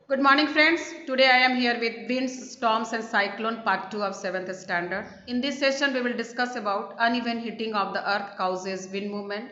Good morning friends. Today I am here with winds, storms and cyclone part 2 of 7th standard. In this session we will discuss about uneven heating of the earth causes wind movement,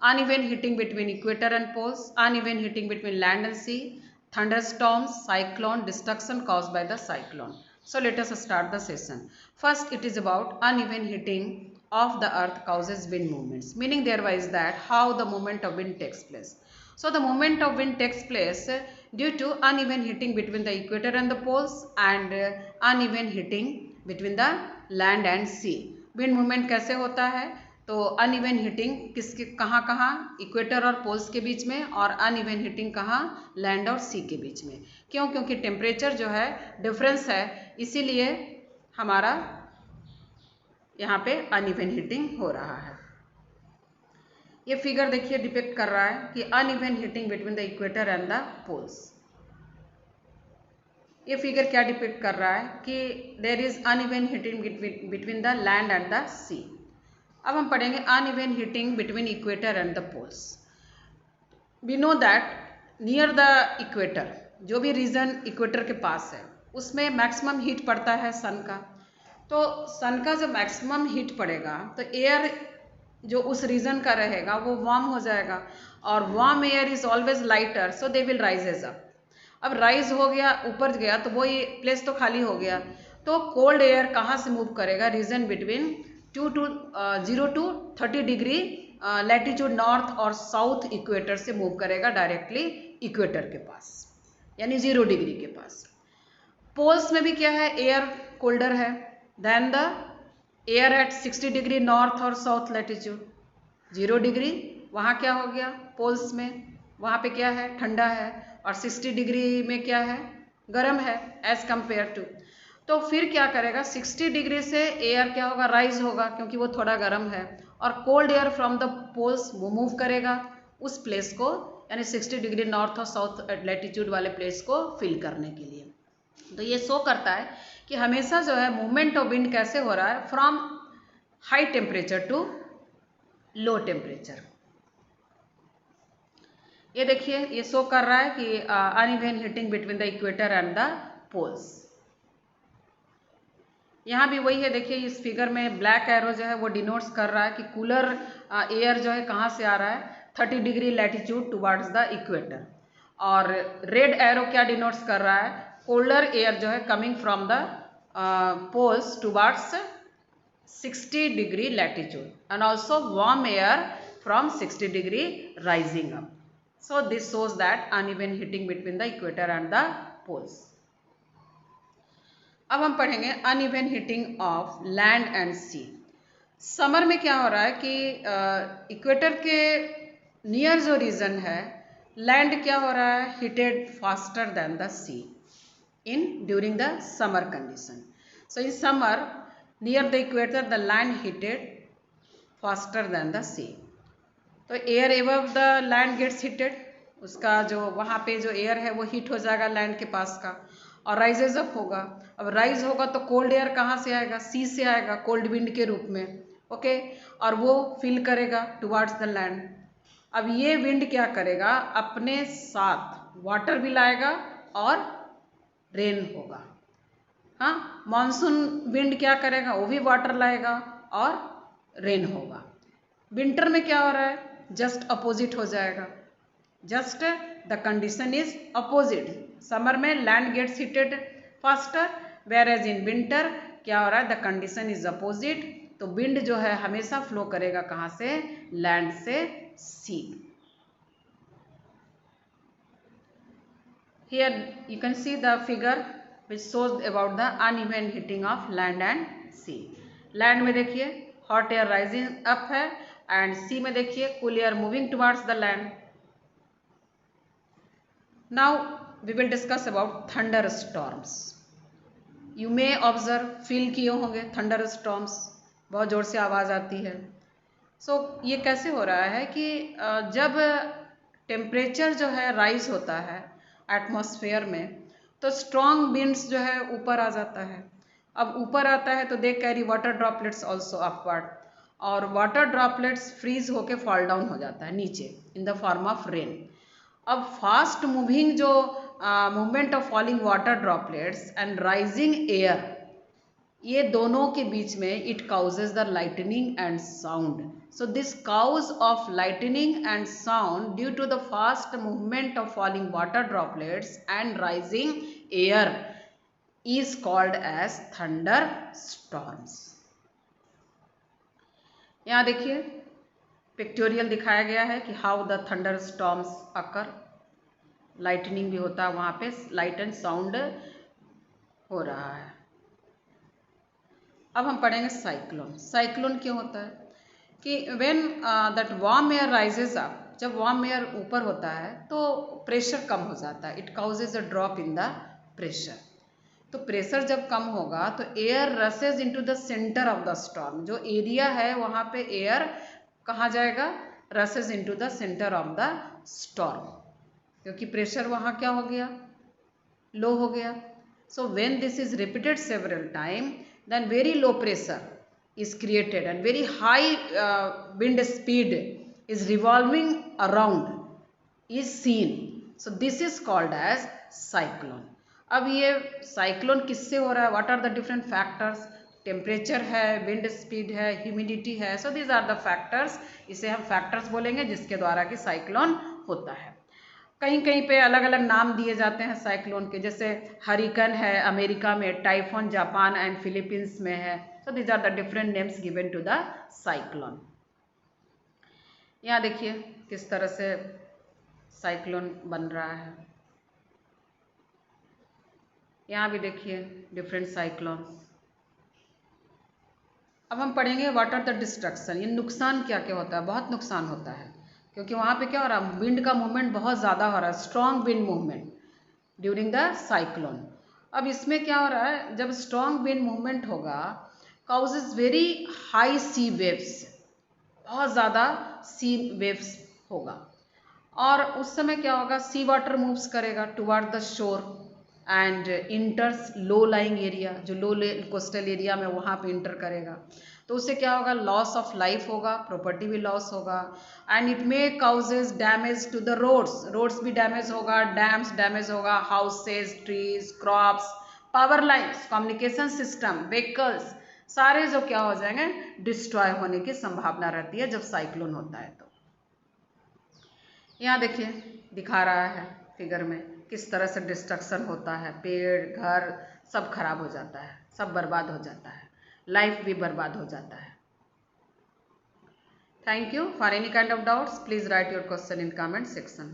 uneven heating between equator and poles, uneven heating between land and sea, thunderstorms, cyclone, destruction caused by the cyclone. So let us start the session. First it is about uneven heating of the earth causes wind movements, meaning thereby is that how the movement of wind takes place. So the movement of wind takes place due to uneven heating between the equator and the poles and uneven heating between the land and sea. Wind movement कैसे होता है? तो uneven hitting किसके कहाँ कहाँ equator और poles के बीच में और अनइवन हिटिंग कहाँ लैंड और सी के बीच में. क्यों? क्योंकि टेम्परेचर जो है डिफरेंस है, इसीलिए हमारा यहाँ पे अनइवन हिटिंग हो रहा है. ये फिगर देखिए डिपिक्ट कर रहा है कि uneven heating between the equator and the poles. ये फिगर क्या डिपिक्ट कर रहा है कि there is uneven heating between the land and the sea. अब हम पढ़ेंगे uneven heating between equator and the poles. We know that near the equator, जो भी रीजन इक्वेटर के पास है उसमें मैक्सिमम हीट पड़ता है सन का. तो सन का जब मैक्सिमम हीट पड़ेगा तो एयर जो उस रीजन का रहेगा वो वार्म हो जाएगा और warm air is always lighter, so they will rises up. अब राइज हो गया, ऊपर गया तो वो ये प्लेस तो खाली हो गया, तो कोल्ड एयर कहाँ से मूव करेगा? Region between 0 to 30 degree latitude north और साउथ इक्वेटर से मूव करेगा डायरेक्टली इक्वेटर के पास, यानी 0 डिग्री के पास. पोल्स में भी क्या है? एयर कोल्डर है then the air at 60 degree north और साउथ लैटिट्यूड. 0 डिग्री वहाँ क्या हो गया? पोल्स में वहाँ पे क्या है? ठंडा है. और 60 डिग्री में क्या है? गर्म है एज कंपेयर टू. तो फिर क्या करेगा? 60 डिग्री से एयर क्या होगा? राइज होगा, क्योंकि वो थोड़ा गर्म है. और cold air from the poles वो मूव करेगा उस प्लेस को, यानी 60 डिग्री नॉर्थ और साउथ लैटिट्यूड वाले प्लेस को फिल करने के लिए. तो ये शो करता है कि हमेशा जो है मूवमेंट ऑफ विंड कैसे हो रहा है? From high temperature to low temperature. ये देखिए ये शो कर रहा है कि uneven heating between the equator and the poles. यहाँ भी वही है. देखिए इस फिगर में ब्लैक एरो जो है वो डिनोट्स कर रहा है कि कूलर एयर जो है कहाँ से आ रहा है? 30 degree latitude towards the equator. और रेड एरो क्या डिनोट्स कर रहा है? कोल्डर एयर जो है coming from the poles towards 60 degree latitude and also warm air from 60 degree rising up. So this shows that uneven heating between the equator and the poles. अब हम पढ़ेंगे uneven heating of land and sea. Summer में क्या हो रहा है कि equator के नियर जो रीजन है लैंड क्या हो रहा है? Heated faster than the sea in during the summer condition. So in summer near the equator the land heated faster than the sea. तो air above the land gets heated, उसका जो वहाँ पे जो एयर है वो हीट हो जाएगा लैंड के पास का और राइजेज अप होगा. अब राइज होगा तो कोल्ड एयर कहाँ से आएगा? सी से आएगा कोल्ड विंड के रूप में. ओके और वो फिल करेगा टुवर्ड्स द लैंड. अब ये विंड क्या करेगा? अपने साथ वाटर भी लाएगा और रेन होगा. हाँ, मानसून विंड क्या करेगा? वो भी वाटर लाएगा और रेन होगा. विंटर में क्या हो रहा है? जस्ट अपोजिट हो जाएगा. Just the condition is opposite. Summer में land gets heated faster, whereas in winter क्या हो रहा है? The condition is opposite. तो विंड जो है हमेशा फ्लो करेगा कहाँ से? लैंड से सी. Here you can see the figure which shows about the uneven heating of land and sea. Land में देखिए hot air rising up है and sea में देखिए cool air moving towards the land. Now we will discuss about thunderstorms. You may observe, feel किए होंगे thunderstorms, बहुत ज़ोर से आवाज़ आती है. So ये कैसे हो रहा है कि जब टेम्परेचर जो है राइज होता है एटमॉस्फेयर में तो स्ट्रॉन्ग विंड्स जो है ऊपर आ जाता है. अब ऊपर आता है तो they carry water droplets also upward और वाटर ड्रॉपलेट्स फ्रीज होके फॉल डाउन हो जाता है नीचे in the form of rain. अब फास्ट मूविंग जो movement of falling water droplets and rising air, ये दोनों के बीच में it causes the lightning and sound. So this cause of lightning and sound due to the fast movement of falling water droplets and rising air is called as thunderstorms. यहाँ देखिए pictorial दिखाया गया है कि how the thunder storms occur. Lightning भी होता है वहाँ पे, लाइट एंड साउंड हो रहा है. अब हम पढ़ेंगे साइक्लोन. साइक्लोन क्यों होता है कि when that warm air rises up, जब वार्म एयर ऊपर होता है तो प्रेशर कम हो जाता है. It causes a drop in the pressure. तो प्रेशर जब कम होगा तो air rushes into the centre of the storm. जो एरिया है वहाँ पे एयर कहाँ जाएगा, rushes into the centre of the storm, क्योंकि प्रेशर वहाँ क्या हो गया, लो हो गया. So when this is repeated several time, then very low pressure is created and very high wind speed is revolving around is seen. So this is called as cyclone. अब ये cyclone किससे हो रहा है, what are the different factors, temperature है, wind speed है, humidity है. So these are the factors. इसे हम फैक्टर्स बोलेंगे जिसके द्वारा कि साइक्लोन होता है. कहीं कहीं पे अलग अलग नाम दिए जाते हैं साइक्लोन के, जैसे हरिकन है अमेरिका में, टाइफोन जापान एंड फिलीपींस में है. So these are the different names given to the cyclone. यहाँ देखिए किस तरह से साइक्लोन बन रहा है. यहाँ भी देखिए डिफरेंट साइक्लोन्स. अब हम पढ़ेंगे व्हाट आर द डिस्ट्रक्शन. ये नुकसान क्या क्या होता है. बहुत नुकसान होता है क्योंकि वहाँ पे क्या हो रहा है, विंड का मूवमेंट बहुत ज़्यादा हो रहा है, strong wind movement during the cyclone. अब इसमें क्या हो रहा है, जब स्ट्रॉन्ग विंड मूवमेंट होगा काउजेज वेरी हाई सी वेव्स, बहुत ज़्यादा सी वेव्स होगा. और उस समय क्या होगा, सी वाटर मूव्स करेगा toward the shore and इंटर्स low lying area. जो लो कोस्टल एरिया में वहाँ पे इंटर करेगा तो उससे क्या होगा, लॉस ऑफ लाइफ होगा, प्रॉपर्टी भी लॉस होगा. And it may causes damage to the roads. Roads भी डैमेज होगा, डैम्स डैमेज होगा, houses, trees, crops, power lines, communication system, vehicles, सारे जो क्या हो जाएंगे, डिस्ट्रॉय होने की संभावना रहती है जब साइक्लोन होता है. तो यहाँ देखिए दिखा रहा है फिगर में किस तरह से डिस्ट्रक्शन होता है. पेड़, घर सब खराब हो जाता है, सब बर्बाद हो जाता है, लाइफ भी बर्बाद हो जाता है. Thank you. For any kind of doubts please right your question in comment section.